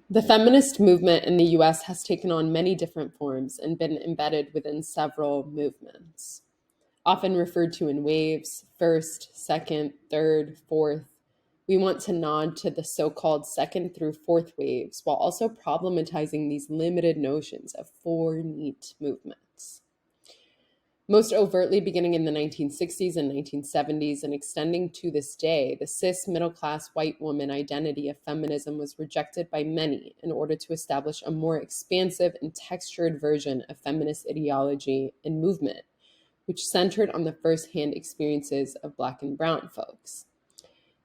The feminist movement in the US has taken on many different forms and been embedded within several movements, often referred to in waves: first, second, third, fourth. We want to nod to the so called second through fourth waves while also problematizing these limited notions of four neat movements. Most overtly beginning in the 1960s and 1970s and extending to this day, the cis middle class white woman identity of feminism was rejected by many in order to establish a more expansive and textured version of feminist ideology and movement, which centered on the firsthand experiences of Black and Brown folks.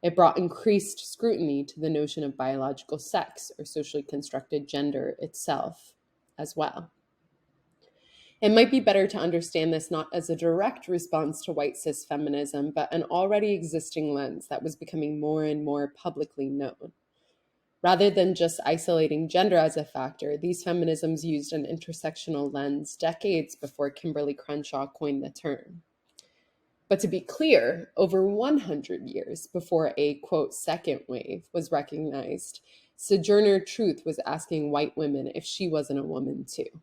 It brought increased scrutiny to the notion of biological sex or socially constructed gender itself as well. It might be better to understand this not as a direct response to white cis feminism, but an already existing lens that was becoming more and more publicly known. Rather than just isolating gender as a factor, these feminisms used an intersectional lens decades before Kimberle Crenshaw coined the term. But to be clear, over 100 years before a quote second wave was recognized, Sojourner Truth was asking white women if she wasn't a woman too.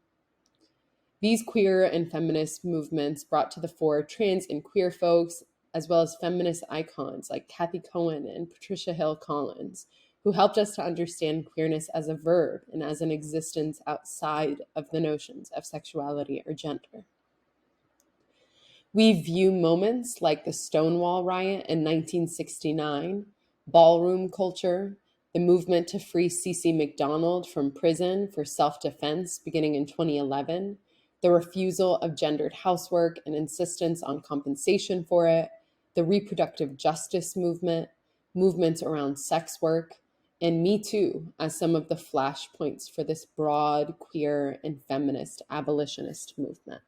These queer and feminist movements brought to the fore trans and queer folks, as well as feminist icons like Kathy Cohen and Patricia Hill Collins, who helped us to understand queerness as a verb and as an existence outside of the notions of sexuality or gender. We view moments like the Stonewall riot in 1969, ballroom culture, the movement to free Cece McDonald from prison for self-defense beginning in 2011, the refusal of gendered housework and insistence on compensation for it, the reproductive justice movement, movements around sex work, and Me Too as some of the flashpoints for this broad, queer, and feminist abolitionist movement.